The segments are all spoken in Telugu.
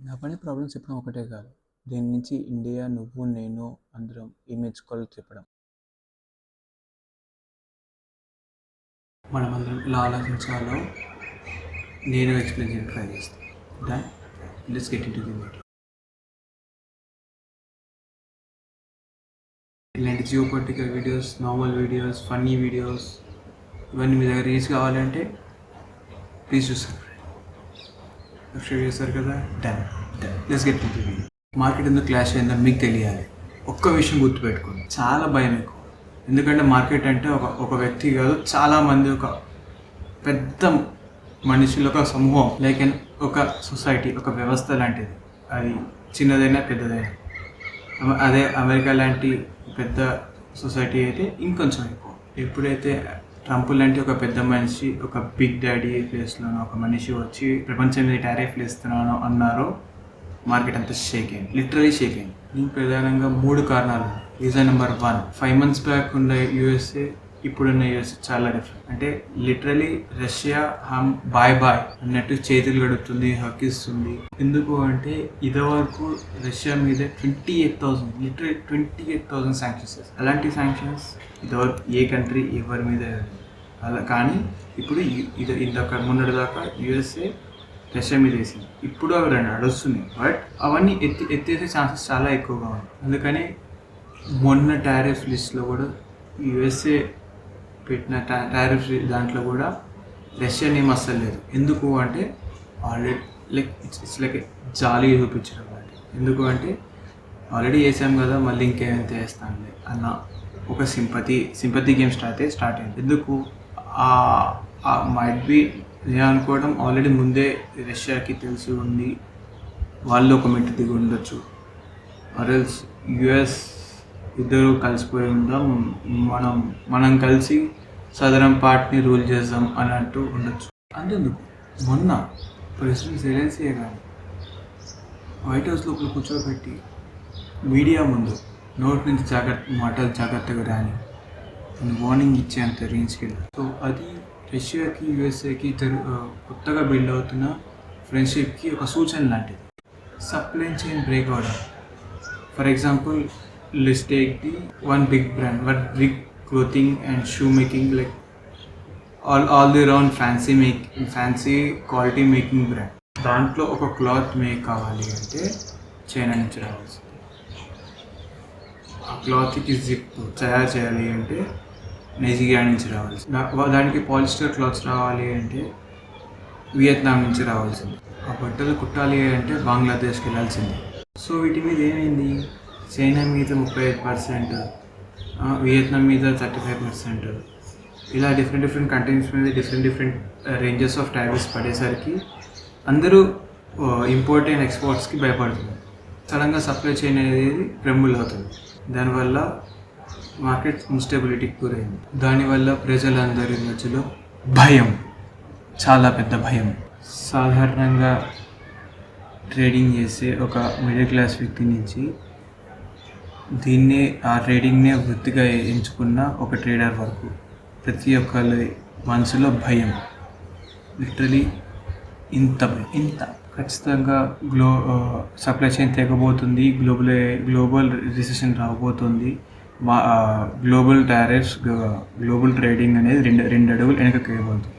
నా పని ప్రాబ్లమ్స్ చెప్పడం ఒకటే కాదు. దీని నుంచి ఇండియా, నువ్వు, నేను అందరం ఏం నేర్చుకోవాలో చెప్పడం. మనమందరం ఎలా ఆలోచించాలో నేను ఎక్స్ప్లెయిన్ చేయడానికి ట్రై చేస్తాను. Done, let's get into the video. ఇలాంటి geopolitical videos, normal videos, funny videos ఇవన్నీ మీ దగ్గర రీచ్ కావాలంటే ప్లీజ్ సబ్స్క్రైబ్ చేస్తారు కదా. Done, let's get into the video. Market ఎందుకు క్లాష్ అయిందో మీకు తెలియాలి. ఒక్క విషయం గుర్తుపెట్టుకోండి, చాలా భయం ఎక్కువ. ఎందుకంటే మార్కెట్ అంటే ఒక వ్యక్తి కాదు, చాలామంది, ఒక పెద్ద మనుషులు, ఒక సమూహం, లైక్ ఒక సొసైటీ, ఒక వ్యవస్థ లాంటిది. అది చిన్నదైనా పెద్దదైనా. అదే అమెరికా లాంటి పెద్ద సొసైటీ అయితే ఇంకొంచెం ఎక్కువ. ఎప్పుడైతే ట్రంప్ లాంటి ఒక పెద్ద మనిషి, ఒక బిగ్ డాడీ ప్లేస్లోనో ఒక మనిషి వచ్చి ప్రపంచం మీద టారిఫ్లు ఇస్తున్నాను అన్నారో మార్కెట్ అంతా షేక్ అయింది, లిటరలీ షేక్ అయింది. దీనికి ప్రధానంగా 3 కారణాలు. రీజన్ నెంబర్ 1, 5 months బ్యాక్ ఉన్న యూఎస్ఏ ఇప్పుడున్న యూఎస్ఏ చాలా డిఫరెంట్. అంటే లిటరలీ రష్యా బాయ్ అన్నట్టు చేతులు గడుపుతుంది, హక్కిస్తుంది. ఎందుకు అంటే ఇదివరకు రష్యా మీద 28,000 లిటరలీ 28,000 శాంక్షన్స్. అలాంటి శాంక్షన్స్ ఇదివరకు ఏ కంట్రీ ఎవరి మీద అలా. కానీ ఇప్పుడు ఇంతక మొన్నటి దాకా యూఎస్ఏ రష్యా మీద వేసింది, ఇప్పుడు అవి నడుస్తున్నాయి. బట్ అవన్నీ ఎత్తేసే ఛాన్సెస్ చాలా ఎక్కువగా ఉన్నాయి. అందుకని మొన్న టారిఫ్ లిస్ట్లో కూడా యూఎస్ఏ పెట్టిన టారిఫ్ దాంట్లో కూడా రష్యా నేమ్ అస్సలు లేదు. ఎందుకు అంటే ఆల్రెడీ ఇట్స్ లైక్ జాలి చూపించడం అంటే. ఎందుకు అంటే ఆల్రెడీ వేసాం కదా, మళ్ళీ ఇంకేమైతే వేస్తానులే అన్న ఒక సింపతి గేమ్ స్టార్ట్ అయింది. ఎందుకు మైట్ బి నేను అనుకోవడం, ఆల్రెడీ ముందే రష్యాకి తెలిసి ఉంది, వాళ్ళు ఒక మెట్టు దిగి ఉండొచ్చు. ఆర్ఎల్స్ యుఎస్ ఇద్దరు కలిసిపోయి ఉందాం, మనం కలిసి సదరన్ పార్ట్ని రూల్ చేద్దాం అన్నట్టు ఉండొచ్చు. అంతేందుకు మొన్న ప్రెసిడెంట్ జెలెన్స్కీ కానీ వైట్ హౌస్ లోపల కూర్చోబెట్టి మీడియా ముందు నోటి నుంచి మాటలు జాగ్రత్తగా రాని వార్నింగ్ ఇచ్చేంత రేంజ్కి వెళ్ళారు. సో అది రష్యాకి యూఎస్ఏకి కొత్తగా బిల్డ్ అవుతున్న ఫ్రెండ్షిప్కి ఒక సూచన లాంటిది. సప్లై చైన్ బ్రేక్ అవడం. For example, let's take the one big brand, one big clothing and shoe making, like all the round fancy quality making brand. దాంట్లో ఒక క్లాత్ మేక్ కావాలి అంటే చైనా నుంచి రావాల్సింది. ఆ క్లాత్కి జిప్ తయారు చేయాలి అంటే నైజీరియా నుంచి రావాల్సింది. దానికి పాలిస్టర్ క్లాత్స్ రావాలి అంటే వియత్నాం నుంచి రావాల్సింది. ఆ బట్టలు కుట్టాలి అంటే బంగ్లాదేశ్కి వెళ్ళాల్సింది. సో వీటి మీద ఏమైంది, చైనా మీద 35%, వియత్నాం మీద 35%, ఇలా డిఫరెంట్ కంట్రీస్ మీద డిఫరెంట్ రేంజెస్ ఆఫ్ టారిఫ్స్ పడేసరికి అందరూ ఇంపోర్ట్ అండ్ ఎక్స్పోర్ట్స్కి భయపడుతున్నారు. సడన్గా సప్లై చైన్ అనేది ట్రెంబుల్ అవుతుంది. దానివల్ల మార్కెట్ ఇన్స్టెబిలిటీకి గురైంది. దానివల్ల ప్రజలందరి మధ్యలో భయం, చాలా పెద్ద భయం. సాధారణంగా ట్రేడింగ్ చేసే ఒక మిడిల్ క్లాస్ వ్యక్తి నుంచి ఆ ట్రేడింగ్నే వృత్తిగా ఎంచుకున్న ఒక ట్రేడర్ వరకు ప్రతి ఒక్కరి మనసులో భయం. లిటరలీ ఇంత ఖచ్చితంగా సప్లై చైన్ తెగబోతుంది, గ్లోబల్ రిసెషన్ రాబోతుంది, గ్లోబల్ టారిఫ్స్, గ్లోబల్ ట్రేడింగ్ అనేది రెండు అడుగులు వెనకకి వెళ్ళబోతుంది.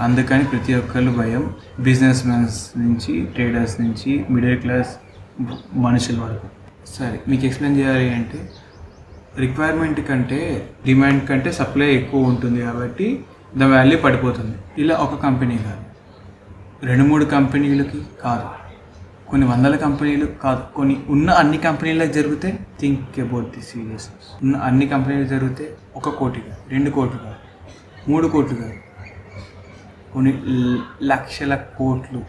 అందుకని ప్రతి ఒక్కరు భయం. బిజినెస్ మ్యాన్స్ నుంచి, ట్రేడర్స్ నుంచి, మిడిల్ క్లాస్ మనుషుల వరకు. సరే, మీకు ఎక్స్ప్లెయిన్ చేయాలి అంటే రిక్వైర్మెంట్ కంటే డిమాండ్ కంటే సప్లై ఎక్కువ ఉంటుంది కాబట్టి ద వాల్యూ పడిపోతుంది. ఇలా ఒక కంపెనీ కాదు, 2-3 కంపెనీలకి కాదు, కొన్ని వందల కంపెనీలు కాదు, కొన్ని ఉన్న అన్ని కంపెనీలకు జరిగితే థింక్ అబౌట్ ది సీరియస్నెస్. ఉన్న అన్ని కంపెనీలు జరిగితే 1 కోటి కాదు, 2 కోట్లు కాదు, 3 కోట్లు కాదు, కొన్ని లక్షల కోట్లు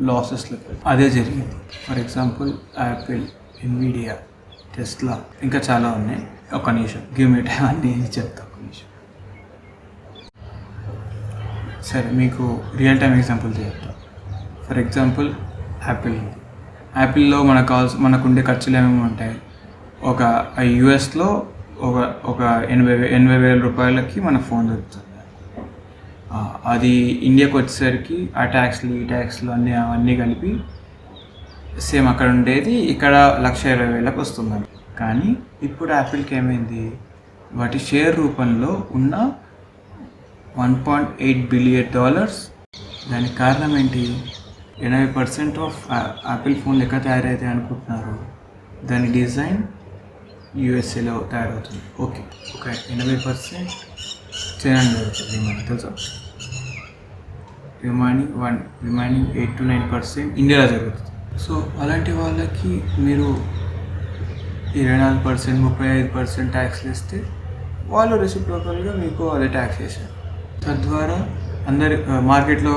లాసెస్లో అదే జరిగింది. For example Apple, Nvidia, Tesla, ఇంకా చాలా ఉన్నాయి. ఒక నిమిషం, గివ్ మీ టైం, అన్నీ చెప్తా. ఒక నిమిషం. సరే, మీకు రియల్ టైం ఎగ్జాంపుల్ చెప్తా. ఫర్ ఎగ్జాంపుల్ యాపిల్లో మనకు ఉండే ఖర్చులు ఏమేమి ఉంటాయి. ఒక యూఎస్లో ఒక 80,000 రూపాయలకి మన ఫోన్ దొరుకుతుంది. అది ఇండియాకి వచ్చేసరికి ఆ ట్యాక్స్లు అవన్నీ కలిపి సేమ్ అక్కడ ఉండేది ఇక్కడ 1,20,000కి వస్తుందని. కానీ ఇప్పుడు యాపిల్కి ఏమైంది, వాటి షేర్ రూపంలో ఉన్న $1.8 బిలియన్. దానికి కారణం ఏంటి? 80% ఆఫ్ యాపిల్ ఫోన్లు ఎక్కడ తయారైతాయి అనుకుంటున్నారు? దాని డిజైన్ యూఎస్ఏలో తయారవుతుంది. ఓకే, ఒక 80% చైనా జరుగుతుంది, మనకు తెలుసా. రిమైనింగ్ 8 to 9% ఇండియాలో జరుగుతుంది. సో అలాంటి వాళ్ళకి మీరు 24%, 35% ట్యాక్స్లు ఇస్తే వాళ్ళు రెసిప్రోకల్గా మీకు అదే ట్యాక్స్ వేశారు. తద్వారా అందరి మార్కెట్లో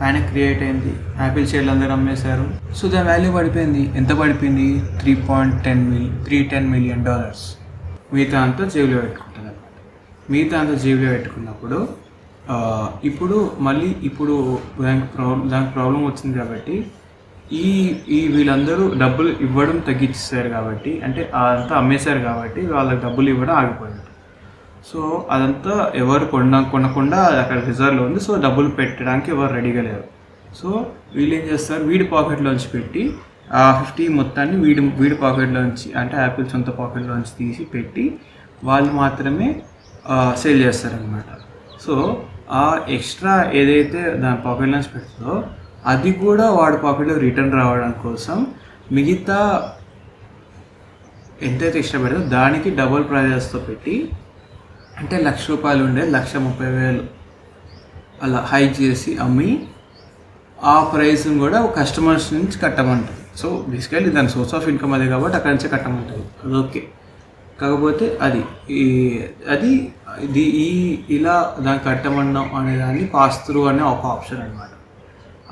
ప్యానిక్ క్రియేట్ అయింది. యాపిల్ షేర్లు అందరూ అమ్మేశారు. సో దాని వాల్యూ పడిపోయింది. ఎంత పడిపోయింది? $310 మిలియన్. మిగతా అంతా జేబులో పెట్టుకుంటుంది అనమాట. మిగతా అంతా జేబులో పెట్టుకున్నప్పుడు ఇప్పుడు దానికి ప్రాబ్లం వచ్చింది కాబట్టి వీళ్ళందరూ డబ్బులు ఇవ్వడం తగ్గించారు కాబట్టి, అంటే అదంతా అమ్మేశారు కాబట్టి వాళ్ళకి డబ్బులు ఇవ్వడం ఆగిపోయింది. సో అదంతా ఎవరు కొనకుండా అక్కడ రిజర్వ్లో ఉంది. సో డబ్బులు పెట్టడానికి ఎవరు రెడీగా లేరు. సో వీళ్ళు ఏం చేస్తారు, వీడి పాకెట్లోంచి పెట్టి ఆ 50 మొత్తాన్ని వీడి పాకెట్లోంచి, అంటే యాపిల్ సొంత పాకెట్లోంచి తీసి పెట్టి వాళ్ళు మాత్రమే సేల్ చేస్తారనమాట. సో ఆ ఎక్స్ట్రా ఏదైతే దాని పాకెట్లోంచి పెడుతుందో అది కూడా వాడి పాకెట్లో రిటర్న్ రావడం కోసం మిగతా ఎంతైతే ఇష్టపడదో దానికి డబుల్ ప్రైజెస్తో పెట్టి, అంటే ₹1,00,000 ఉండే 1,30,000 అలా హైక్ చేసి అమ్మి ఆ ప్రైస్ని కూడా కస్టమర్స్ నుంచి కట్టమంటుంది. సో బేసికల్లీ దాని సోర్స్ ఆఫ్ ఇన్కమ్ అదే కాబట్టి అక్కడి నుంచే కట్టమంటుంది. అది ఓకే. కాకపోతే ఇలా దాన్ని కట్టమన్నాం అనే దాన్ని పాస్ త్రూ అనే ఒక ఆప్షన్ అనమాట.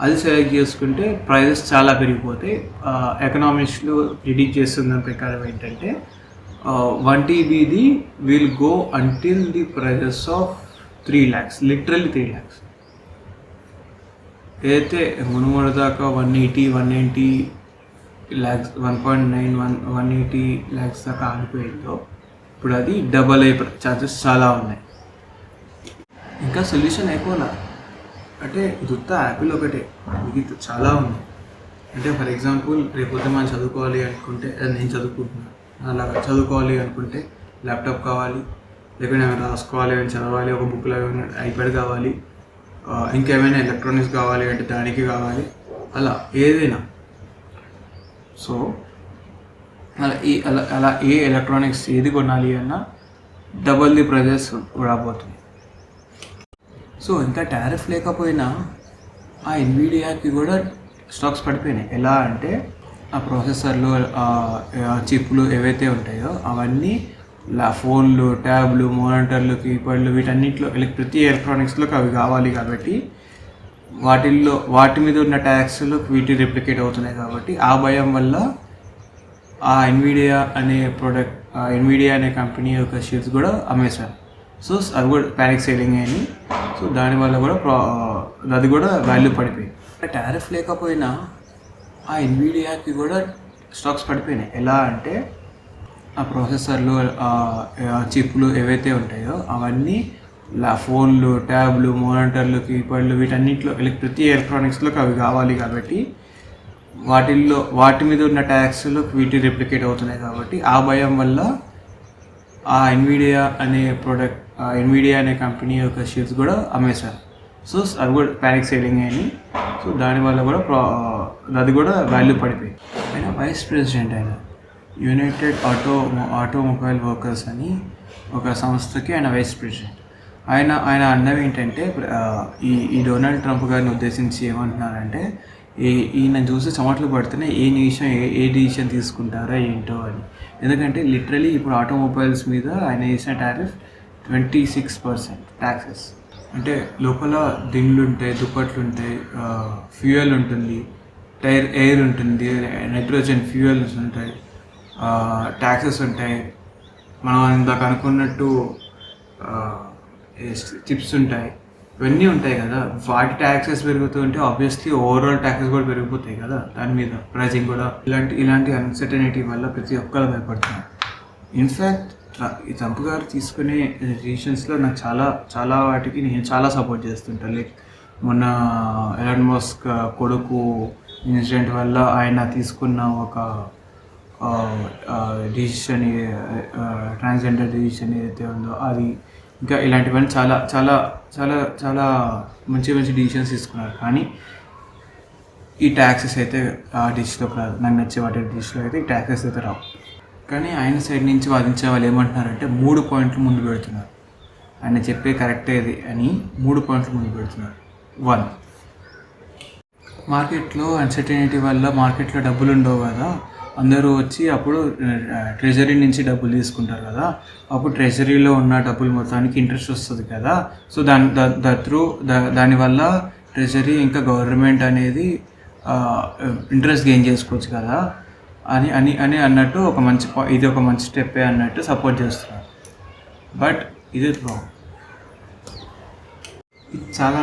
అది సెలెక్ట్ చేసుకుంటే ప్రైజెస్ చాలా పెరిగిపోతాయి. ఎకనామిక్స్లో ప్రిడిక్ట్ చేస్తున్న ప్రకారం ఏంటంటే 1 TBది will go until the prices of 3 lakhs, literally 3 lakhs. ఏదైతే మునుముడు దాకా 180 lakhs, 1.9 lakhs దాకా ఆగిపోయిందో ఇప్పుడు అది డబల్ అయ్యే ఛాన్సెస్ చాలా ఉన్నాయి. ఇంకా సొల్యూషన్ అయిపోలా. అంటే ఇదంతా యాపిల్ ఒకటే, ఇది చాలా ఉంది. అంటే ఫర్ ఎగ్జాంపుల్ రేపొద్దు మనం చదువుకోవాలి అనుకుంటే, నేను చదువుకుంటున్నాను, అలాగా చదువుకోవాలి అనుకుంటే ల్యాప్టాప్ కావాలి, లేకపోతే ఏమైనా రాసుకోవాలి, ఏమైనా చదవాలి, ఒక బుక్లో ఏమైనా ఐప్యాడ్ కావాలి, ఇంకేమైనా ఎలక్ట్రానిక్స్ కావాలి అంటే దానికి కావాలి, అలా ఏదైనా. సో అలా ఏ ఎలక్ట్రానిక్స్ ఏది కొనాలి అన్నా డబల్ ది ప్రైజెస్ రాబోతుంది. సో ఇంకా టారిఫ్ లేకపోయినా ఆ ఎన్విడియాకి కూడా స్టాక్స్ పడిపోయినాయి. ఎలా అంటే ఆ ప్రాసెసర్లు, చిప్లు ఏవైతే ఉంటాయో అవన్నీ ఫోన్లు, ట్యాబ్లు, మానిటర్లు, కీప్యాడ్లు, వీటన్నిటిలో ప్రతి ఎలక్ట్రానిక్స్లోకి అవి కావాలి కాబట్టి వాటి మీద ఉన్న ట్యాక్స్లు వీటి రిప్లికేట్ అవుతున్నాయి కాబట్టి ఆ భయం వల్ల ఆ ఎన్విడియా అనే కంపెనీ యొక్క షేర్స్ కూడా అమ్మేశారు. సో అది కూడా ప్యానిక్ సేలింగ్ అయింది. సో దానివల్ల కూడా అది కూడా వాల్యూ పడిపోయింది. టారిఫ్ లేకపోయినా ఆ ఎన్విడియాకి కూడా స్టాక్స్ పడిపోయినాయి. ఎలా అంటే ఆ ప్రాసెసర్లు, చిప్లు ఏవైతే ఉంటాయో అవన్నీ ఫోన్లు, ట్యాబ్లు, మానిటర్లు, కీప్యాడ్లు, వీటన్నిటిలో ప్రతి ఎలక్ట్రానిక్స్లోకి అవి కావాలి కాబట్టి వాటి మీద ఉన్న ట్యాక్స్లు వీటి రిప్లికేట్ అవుతున్నాయి కాబట్టి ఆ భయం వల్ల ఆ ఎన్విడియా అనే కంపెనీ యొక్క షేర్స్ కూడా అమ్మేశారు. సో అది కూడా ప్యానిక్ సేలింగ్ అయింది. సో దానివల్ల కూడా అది కూడా వాల్యూ పడిపోయింది. ఆయన వైస్ ప్రెసిడెంట్, ఆయన యునైటెడ్ ఆటోమొబైల్ వర్కర్స్ అని ఒక సంస్థకి ఆయన వైస్ ప్రెసిడెంట్. ఆయన అన్నవి ఏంటంటే ఈ డొనాల్డ్ ట్రంప్ గారిని ఉద్దేశించి ఏమంటున్నారంటే, ఈయన చూసి చెమటలు పడుతున్నాయి, ఏ డిసిషన్ తీసుకుంటారా ఏంటో అని. ఎందుకంటే లిటరలీ ఇప్పుడు ఆటోమొబైల్స్ మీద ఆయన వేసిన టారిఫ్ 26% ట్యాక్సెస్. అంటే లోపల దిండ్లు ఉంటాయి, దుప్పట్లు ఉంటాయి, ఫ్యూయల్ ఉంటుంది, ఎయిర్ ఉంటుంది, నైట్రోజన్ ఫ్యూయల్స్ ఉంటాయి, ట్యాక్సెస్ ఉంటాయి, మనం ఇందాక అనుకున్నట్టు చిప్స్ ఉంటాయి, ఇవన్నీ ఉంటాయి కదా. వాటి ట్యాక్సెస్ పెరుగుతూ ఉంటే ఆబ్వియస్లీ ఓవరాల్ ట్యాక్సెస్ కూడా పెరిగిపోతాయి కదా, దాని మీద ప్రైజింగ్ కూడా. ఇలాంటి అన్సర్టనిటీ వల్ల ప్రతి ఒక్కరు భయపడుతున్నారు. ఇన్ఫ్యాక్ట్ ఈ ట్రంప్ గారు తీసుకునే డిసిషన్స్లో నాకు చాలా వాటికి నేను చాలా సపోర్ట్ చేస్తుంటాను. లైక్ మొన్న ఎలాన్ మస్క్ కొడుకు ఇన్సిడెంట్ వల్ల ఆయన తీసుకున్న ఒక డిసిషన్, ట్రాన్స్జెండర్ డిసిషన్ ఏదైతే ఉందో అది, ఇంకా ఇలాంటివన్నీ చాలా చాలా చాలా చాలా మంచి మంచి డిసిషన్స్ తీసుకున్నారు. కానీ ఈ ట్యాక్సెస్ అయితే ఆ డిష్లోకి రాదు. నాకు నచ్చే వాటి డిష్లో అయితే ఈ ట్యాక్సెస్ అయితే రావు. కానీ ఆయన సైడ్ నుంచి వాదించే వాళ్ళు ఏమంటున్నారంటే 3 పాయింట్లు ముందు పెడుతున్నారు. ఆయన చెప్పే కరెక్టే ఇది అని 3 పాయింట్లు ముందు పెడుతున్నారు. 1, మార్కెట్లో అన్సర్టనిటీ వల్ల మార్కెట్లో డబ్బులు ఉండవు కదా, అందరూ వచ్చి అప్పుడు ట్రెజరీ నుంచి డబ్బులు తీసుకుంటారు కదా, అప్పుడు ట్రెజరీలో ఉన్న డబ్బులు మొత్తానికి ఇంట్రెస్ట్ వస్తుంది కదా, సో దానివల్ల ట్రెజరీ ఇంకా గవర్నమెంట్ అనేది ఇంట్రెస్ట్ గెయిన్ చేసుకోవచ్చు కదా అని అని అని అన్నట్టు ఇది ఒక మంచి స్టెప్పే అన్నట్టు సపోర్ట్ చేస్తున్నారు. బట్ ఇది రాంగ్. ఇది చాలా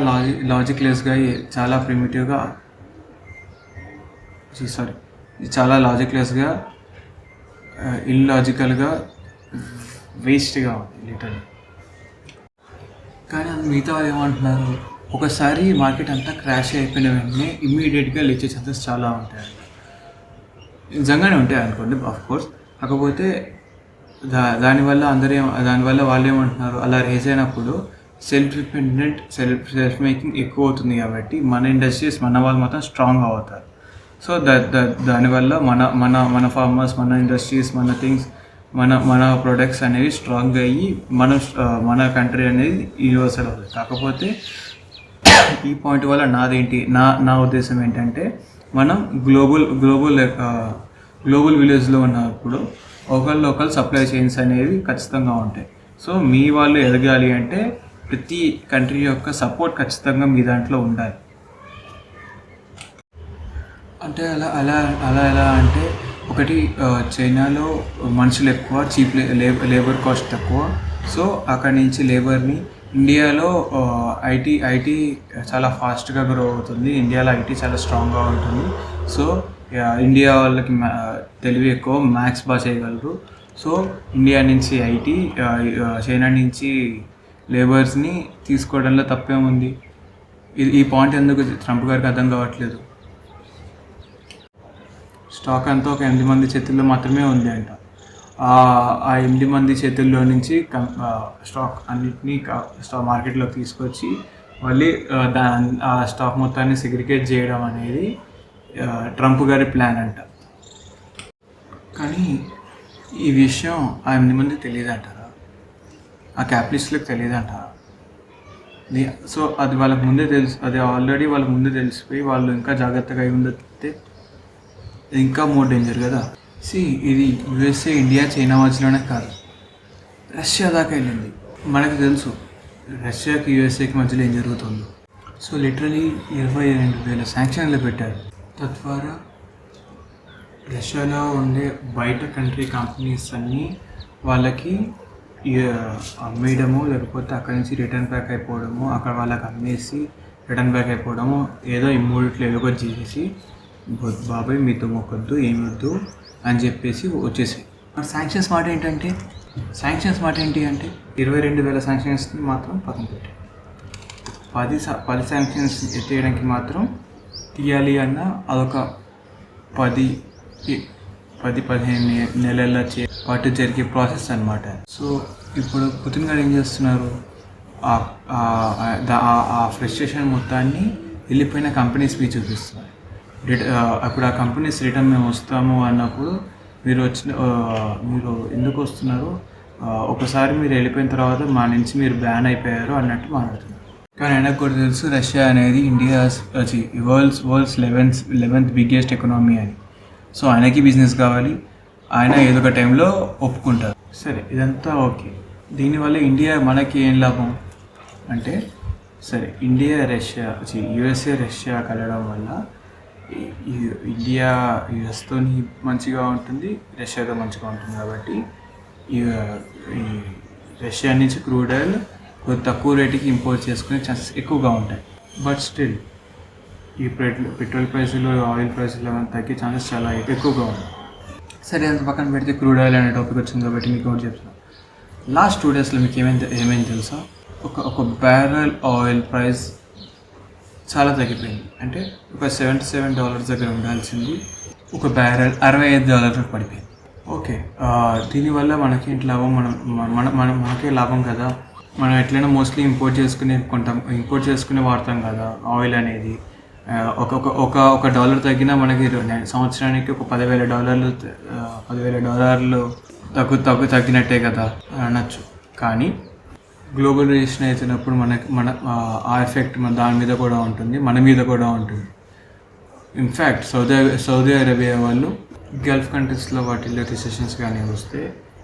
లాజిక్లెస్గా, చాలా ప్రిమిటివ్గా, ఇది చాలా లాజిక్లెస్గా, ఇల్లాజికల్గా, వేస్ట్గా ఉంది లిటరల్లీ. కానీ అది మిగతా వాళ్ళు ఏమంటున్నారు, ఒకసారి మార్కెట్ అంతా క్రాష్ అయిపోయిన వెంటనే ఇమ్మీడియట్గా లేచే ఛాన్సెస్ చాలా ఉంటాయి. నిజంగానే ఉంటాయి అనుకోండి, ఆఫ్కోర్స్. కాకపోతే దానివల్ల వాళ్ళు ఏమంటున్నారు, అలా రేజ్ అయినప్పుడు సెల్ఫ్ డిపెండెంట్, సెల్ఫ్ మేకింగ్ ఎక్కువ అవుతుంది కాబట్టి మన ఇండస్ట్రీస్, మన వాళ్ళు మాత్రం స్ట్రాంగ్ అవుతారు. సో దానివల్ల మన ఫార్మర్స్, మన ఇండస్ట్రీస్, మన థింగ్స్, మన ప్రొడక్ట్స్ అనేవి స్ట్రాంగ్ అయ్యి మన కంట్రీ అనేది యూనివర్సల్ అవుతుంది. కాకపోతే ఈ పాయింట్ వల్ల నా ఉద్దేశం ఏంటంటే, మనం గ్లోబల్ విలేజ్లో ఉన్నప్పుడు ఒకళ్ళు సప్లై చైన్స్ అనేవి ఖచ్చితంగా ఉంటాయి. సో మీ వాళ్ళు ఎదగాలి అంటే ప్రతి కంట్రీ యొక్క సపోర్ట్ ఖచ్చితంగా మీ దాంట్లో ఉండాలి. అంటే ఎలా అంటే, ఒకటి చైనాలో మనుషులు ఎక్కువ, చీప్ లేబర్ కాస్ట్ తక్కువ, సో అక్కడి నుంచి లేబర్ని, ఇండియాలో ఐటీ చాలా ఫాస్ట్గా గ్రో అవుతుంది, ఇండియాలో ఐటీ చాలా స్ట్రాంగ్గా ఉంటుంది. సో ఇండియా వాళ్ళకి తెలివి ఎక్కువ, మ్యాథ్స్ బాగా చేయగలరు. సో ఇండియా నుంచి ఐటీ, చైనా నుంచి లేబర్స్ని తీసుకోవడంలో తప్పేముంది? ఈ పాయింట్ ఎందుకు ట్రంప్ గారికి అర్థం కావట్లేదు? స్టాక్ అంతా ఒక 8 మంది చేతుల్లో మాత్రమే ఉంది అంట. ఆ 8 మంది చేతుల్లో నుంచి స్టాక్ అన్నిటినీ మార్కెట్లోకి తీసుకొచ్చి మళ్ళీ ఆ స్టాక్ మొత్తాన్ని సెగ్రిగేట్ చేయడం అనేది ట్రంప్ గారి ప్లాన్ అంట. కానీ ఈ విషయం ఆ 8 మందికి తెలియదు అంటారా? ఆ క్యాపిటలిస్టులకు తెలియదు అంటారా? సో అది వాళ్ళకి ముందే తెలుసు, అది ఆల్రెడీ వాళ్ళకి ముందే తెలిసిపోయి వాళ్ళు ఇంకా జాగ్రత్తగా అయి ఉండతే ఇంకా మోర్ డేంజర్ కదా. ఇది యుఎస్ఏ, ఇండియా, చైనా మధ్యలోనే కాదు, రష్యా దాకా వెళ్ళింది. మనకు తెలుసు రష్యాకి యుఎస్ఏకి మధ్యలో ఏం జరుగుతుందో. సో లిటరలీ 22,000 శాంక్షన్లు పెట్టారు. తద్వారా రష్యాలో ఉండే బయట కంట్రీ కంపెనీస్ అన్నీ వాళ్ళకి అమ్మేయడము, లేకపోతే అక్కడి నుంచి రిటర్న్ బ్యాక్ అయిపోవడము, అక్కడ వాళ్ళకి అమ్మేసి రిటర్న్ బ్యాక్ అయిపోవడము, ఏదో ఇమ్మీడియట్లో ఏదో ఒకటి చేసి బాబాయ్ మీతో మొక్కొద్దు, ఏమొద్దు అని చెప్పేసి వచ్చేసాయి. శాంక్షన్స్ మాట ఏంటి అంటే 22,000 శాంక్షన్స్ని మాత్రం పక్కన పెట్టాయి. 10 శాంక్షన్స్ ఎత్తేయడానికి మాత్రం తీయాలి అన్న అదొక 10-15 నెలల పాటు జరిగే ప్రాసెస్ అన్నమాట. సో ఇప్పుడు పుతిన్ గారు ఏం చేస్తున్నారు, ఆ ఫ్రస్ట్రేషన్ మొత్తాన్ని వెళ్ళిపోయిన కంపెనీస్ మీద చూపిస్తున్నారు. అప్పుడు ఆ కంపెనీస్ రిటర్న్ మేము వస్తాము అన్నప్పుడు మీరు ఎందుకు వస్తున్నారు, ఒకసారి మీరు వెళ్ళిపోయిన తర్వాత మా నుంచి మీరు బ్యాన్ అయిపోయారు అన్నట్టు మాట్లాడుతున్నారు. కానీ ఆయనకు కూడా తెలుసు రష్యా అనేది వరల్డ్స్ 11th బిగ్గెస్ట్ ఎకనామీ అని. సో ఆయనకి బిజినెస్ కావాలి, ఆయన ఏదో ఒక టైంలో ఒప్పుకుంటారు. సరే ఇదంతా ఓకే. దీనివల్ల ఇండియా మనకి ఏం లాభం అంటే, సరే యుఎస్ఏ రష్యా కలవడం వల్ల ఇండియా యుఎస్తో మంచిగా ఉంటుంది, రష్యాతో మంచిగా ఉంటుంది. కాబట్టి ఈ రష్యా నుంచి క్రూడ్ ఆయిల్ కొద్ది తక్కువ రేటుకి ఇంపోర్ట్ చేసుకునే ఛాన్సెస్ ఎక్కువగా ఉంటాయి. బట్ స్టిల్ ఈ పెట్రోల్ ప్రైసులు, ఆయిల్ ప్రైసులు అవన్నీ తగ్గే ఛాన్సెస్ చాలా ఎక్కువగా ఉన్నాయి. సరే అంత పక్కన పెడితే క్రూడ్ ఆయిల్ అనే టాపిక్ వచ్చింది కాబట్టి మీకు ఒకటి చెప్తున్నాను. లాస్ట్ 2 డేస్లో మీకు ఏమైంది తెలుసా? ఒక బ్యారెల్ ఆయిల్ ప్రైస్ చాలా తగ్గిపోయింది. అంటే ఒక $77 దగ్గర ఉండాల్సింది ఒక బ్యారెల్ $65 పడిపోయింది. ఓకే, దీనివల్ల మనకి ఏంటి లాభం? మనకే లాభం కదా. మనం ఎట్లయినా మోస్ట్లీ ఇంపోర్ట్ చేసుకునే వాడతాం కదా ఆయిల్ అనేది. ఒక డాలర్ తగ్గినా మనకి సంవత్సరానికి ఒక $10,000 తగ్గినట్టే కదా అనొచ్చు. కానీ గ్లోబలైజేషన్ అవుతున్నప్పుడు ఆ ఎఫెక్ట్ దాని మీద కూడా ఉంటుంది, మన మీద కూడా ఉంటుంది. ఇన్ఫ్యాక్ట్ సౌదీ అరేబియా వాళ్ళు గల్ఫ్ కంట్రీస్లో వాటిల్లో రిసెషన్స్ కానీ వస్తే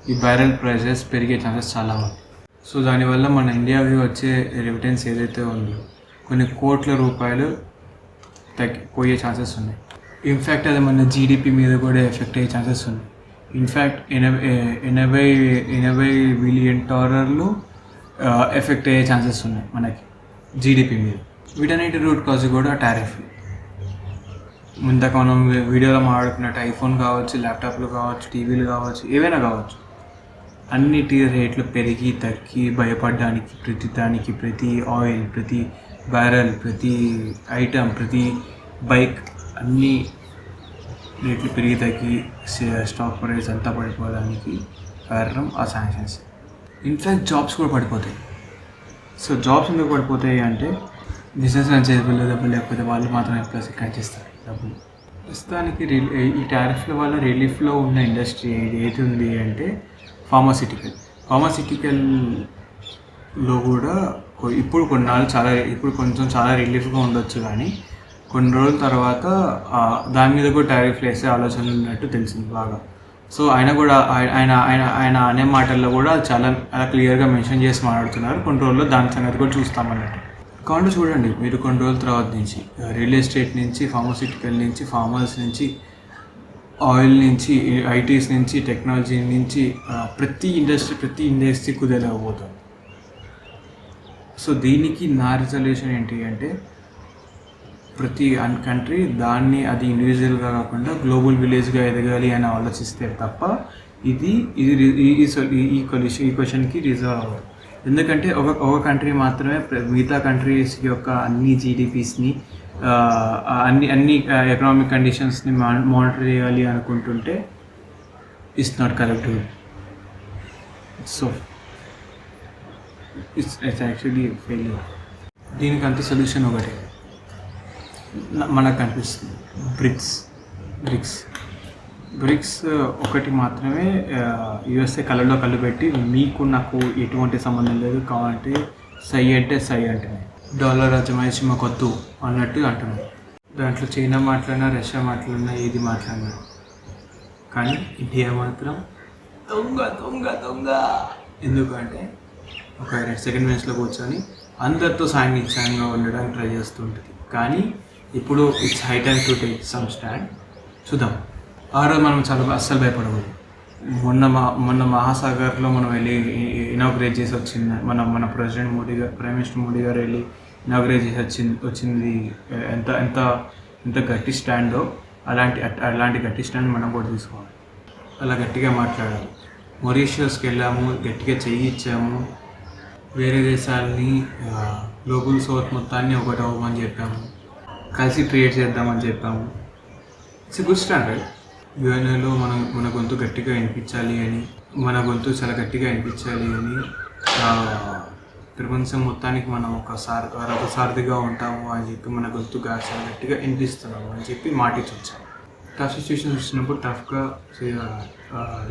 ఈ బ్యారెల్ ప్రైసెస్ పెరిగే ఛాన్సెస్ చాలా ఉన్నాయి. సో దానివల్ల మన ఇండియాకి వచ్చే రెమిటెన్స్ ఏదైతే ఉందో కొన్ని కోట్ల రూపాయలు తగ్గిపోయే ఛాన్సెస్ ఉన్నాయి. ఇన్ఫ్యాక్ట్ అది మన జీడిపి మీద కూడా ఎఫెక్ట్ అయ్యే ఛాన్సెస్ ఉన్నాయి. ఇన్ఫ్యాక్ట్ $80 బిలియన్ ఎఫెక్ట్ అయ్యే ఛాన్సెస్ ఉన్నాయి మనకి జీడిపి మీద. వీటన్నిటి రూట్ కాజ్ కూడా టారిఫ్. ఇందాక మనం వీడియోలో మాట్లాడుకున్నట్టు ఐఫోన్ కావచ్చు, ల్యాప్టాప్లు కావచ్చు, టీవీలు కావచ్చు, ఏవైనా కావచ్చు, అన్నిటి రేట్లు పెరిగి తగ్గి భయపడడానికి ప్రతి ఆయిల్, ప్రతి బ్యారెల్, ప్రతి ఐటమ్, ప్రతి బైక్ అన్నీ రేట్లు పెరిగి తగ్గి స్టాక్ ప్రైస్ అంతా పడిపోవడానికి కారణం ఆ శాంక్షన్స్. ఇన్ఫ్యాక్ట్ జాబ్స్ కూడా పడిపోతాయి. సో జాబ్స్ ఎందుకు పడిపోతాయి అంటే బిజినెస్ రన్ చేయబోలే డబ్బులు, లేకపోతే వాళ్ళు మాత్రం ప్లస్ కట్ చేస్తారు డబ్బులు. ప్రస్తుతానికి ఈ టారిఫ్ల వల్ల రిలీఫ్లో ఉన్న ఇండస్ట్రీ ఏది ఉంది అంటే ఫార్మాసిటికల్లో కూడా ఇప్పుడు కొంచెం చాలా రిలీఫ్గా ఉండొచ్చు. కానీ కొన్ని రోజుల తర్వాత దాని మీద కూడా టారిఫ్లు వేసే ఆలోచన ఉన్నట్టు తెలిసింది బాగా. సో ఆయన అనే మాటల్లో కూడా చాలా క్లియర్గా మెన్షన్ చేసి మాట్లాడుతున్నారు. కొన్ని రోజుల్లో దాని సంగతి కూడా చూస్తామన్నట్టు. కాబట్టి చూడండి, మీరు కొన్ని రోజుల తర్వాత నుంచి రియల్ ఎస్టేట్ నుంచి, ఫార్మాసిటికల్ నుంచి, ఫార్మర్స్ నుంచి, ఆయిల్ నుంచి, ఐటీస్ నుంచి, టెక్నాలజీ నుంచి ప్రతి ఇండస్ట్రీ కుదేలేకపోతుంది. సో దీనికి నా రిజల్యూషన్ ఏంటి అంటే ప్రతి కంట్రీ అది ఇండివిజువల్గా కాకుండా గ్లోబల్ విలేజ్గా ఎదగాలి అని ఆలోచిస్తే తప్ప ఈ క్వశ్చన్కి రిజాల్వ్ అవ్వదు. ఎందుకంటే ఒక కంట్రీ మాత్రమే మిగతా కంట్రీస్ యొక్క అన్ని జీడిపిస్ని అన్ని ఎకనామిక్ కండిషన్స్ని మానిటర్ చేయాలి అనుకుంటుంటే it's not correct. So it's actually failure. దీనికంతా సొల్యూషన్ ఒకటే మనకు కనిపిస్తుంది, బ్రిక్స్ ఒకటి మాత్రమే. యుఎస్ఏ కళ్ళలో కళ్ళు పెట్టి నాకు ఎటువంటి సంబంధం లేదు, కావాలంటే సై అంటే సై అంటున్నాయి, డాలర్ అజమాయిషి మాకొద్దు అన్నట్టు అంటున్నాయి. దాంట్లో చైనా మాట్లాడినా, రష్యా మాట్లాడినా, ఏది మాట్లాడినా, కానీ ఇండియా మాత్రం దొంగ. ఎందుకంటే ఒక సెకండ్ బెంచ్లో కూర్చొని అందరితో సాంఘికంగా ఉండడానికి ట్రై చేస్తుంటుంది. కానీ ఇప్పుడు it's high time to take some stand. చూద్దాం. ఆ రోజు మనం చాలా అస్సలు భయపడకూడదు. మొన్న మహాసాగర్లో మనం వెళ్ళి ఇనాగ్రేట్ చేసి వచ్చింది మన ప్రైమ్ మినిస్టర్ మోడీ గారు వెళ్ళి ఇనాగ్రేట్ చేసి వచ్చింది ఎంత గట్టి స్టాండో అలాంటి గట్టి స్టాండ్ మనం కూడా తీసుకోవాలి. అలా గట్టిగా మాట్లాడాలి. మొరీషియస్కి వెళ్ళాము, గట్టిగా చెయ్యి ఇచ్చాము, వేరే దేశాలని గ్లోబల్ సౌత్ మొత్తాన్ని ఒకటి అవ్వమని చెప్పాము, కలిసి ట్రేడ్ చేద్దామని చెప్పాము. It's good standard. యుఎన్ఏలో మన గొంతు గట్టిగా వినిపించాలి అని, మన గొంతు చాలా గట్టిగా వినిపించాలి అని, ప్రపంచం మొత్తానికి మనం ఒక సారథిగా ఉంటాము అని చెప్పి మన గొంతుగా చాలా గట్టిగా వినిపిస్తున్నాము అని చెప్పి మాటిచ్చి వచ్చాము. టఫ్ సిచ్యువేషన్స్ వచ్చినప్పుడు టఫ్గా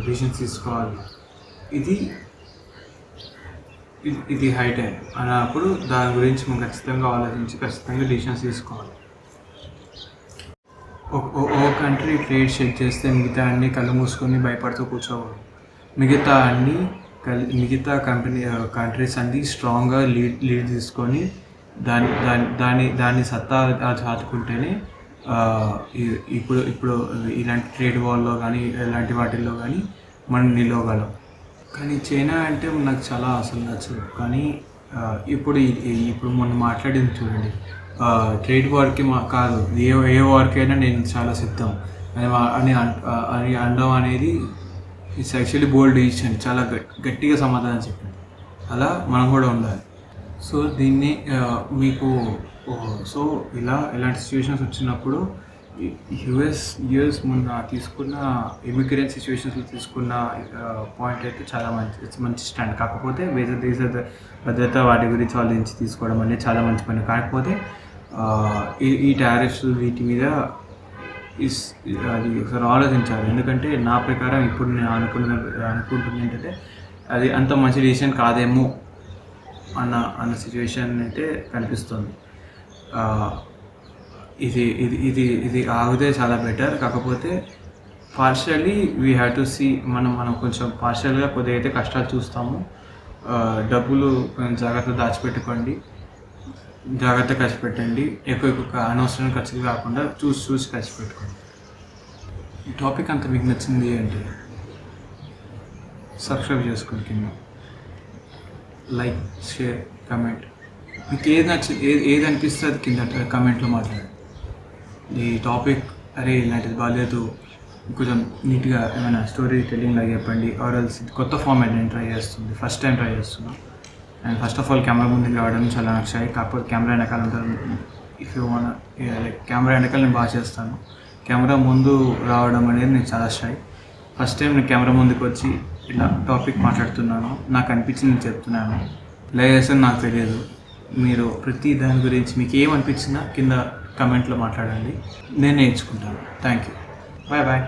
డిసిషన్స్ తీసుకోవాలి. ఇది హై టైం అన్నప్పుడు దాని గురించి మనం ఖచ్చితంగా ఆలోచించి ఖచ్చితంగా డిసిషన్స్ తీసుకోవాలి. ఓ కంట్రీ ట్రేడ్ షెడ్ చేస్తే మిగతా అన్ని కళ్ళు మూసుకొని భయపడుతూ కూర్చోవాలి. మిగతా కంట్రీస్ అన్ని స్ట్రాంగ్గా లీడ్ తీసుకొని దాని సత్తా చాటుకుంటేనే ఇప్పుడు ఇలాంటి ట్రేడ్ వార్లో కానీ ఇలాంటి వాటిల్లో కానీ మనం నిలవగలం. కానీ చైనా అంటే నాకు చాలా అసలు నచ్చదు. కానీ ఇప్పుడు మనం మాట్లాడింది చూడండి, ట్రేడ్ వార్కి కాదు, ఏ వార్కైనా నేను చాలా సిద్ధం అని అనడం అనేది ఇట్స్ యాక్చువల్లీ బోల్డ్ డిసిషన్. చాలా గట్టిగా సమాధానం చెప్పింది. అలా మనం కూడా ఉండాలి. సో దీన్ని మీకు సో ఇలాంటి సిచ్యువేషన్స్ వచ్చినప్పుడు యుఎస్ మొన్న తీసుకున్న ఇమిగ్రెంట్ సిచ్యువేషన్స్లో తీసుకున్న పాయింట్ అయితే చాలా మంచి స్టాండ్. కాకపోతే వేరే దేశ భద్రత వాటి గురించి వాళ్ళ నుంచి తీసుకోవడం అనేది చాలా మంచి పని. కాకపోతే ఈ టారిఫ్స్ వీటి మీద అది ఒకసారి ఆలోచించాలి. ఎందుకంటే నా ప్రకారం ఇప్పుడు నేను అనుకుంటుంది ఏంటంటే అది అంత మంచి డిసిషన్ కాదేమో అన్న సిచ్యువేషన్ అయితే కనిపిస్తుంది. ఇది ఆగితే చాలా బెటర్. కాకపోతే partially we have to see మనం కొంచెం పార్షియల్గా కొద్దిగా అయితే కష్టాలు చూస్తాము. డబ్బులు కొంచెం జాగ్రత్త ఖర్చు పెట్టండి. ఎక్కువ అనవసరమైన ఖర్చులు కాకుండా చూసి ఖర్చు పెట్టుకోండి. ఈ టాపిక్ అంతా మీకు నచ్చింది అంటే సబ్స్క్రైబ్ చేసుకోండి, కింద లైక్, షేర్, కమెంట్. మీకు ఏది అనిపిస్తే అది కింద కమెంట్లో మాట్లాడండి. ఈ టాపిక్ ఇలాంటిది బాగాలేదు, కొంచెం నీట్గా ఏమైనా స్టోరీ టెల్లింగ్ లాగా చెప్పండి. ఆర్ఎల్స్ కొత్త ఫార్మాట్ నేను ఫస్ట్ టైం ట్రై చేస్తున్నా. And first of all camera ముందుకు రావడం చాలా నచ్చాయి. కాకపోతే కెమెరా వెనకాల ఉంటాను. ఇఫ్ యూ వాన్ కెమెరా వెనకాల నేను బాగా చేస్తాను. కెమెరా ముందు రావడం అనేది నేను చాలా షై. ఫస్ట్ టైం నేను కెమెరా ముందుకు వచ్చి ఇలా టాపిక్ మాట్లాడుతున్నాను. నాకు అనిపించింది చెప్తున్నాను. ఎలా చేస్తాను నాకు తెలియదు. మీరు ప్రతి దాని గురించి మీకు ఏమనిపించినా కింద కమెంట్లో మాట్లాడండి. నేను నేర్చుకుంటాను. Thank you. బాయ్.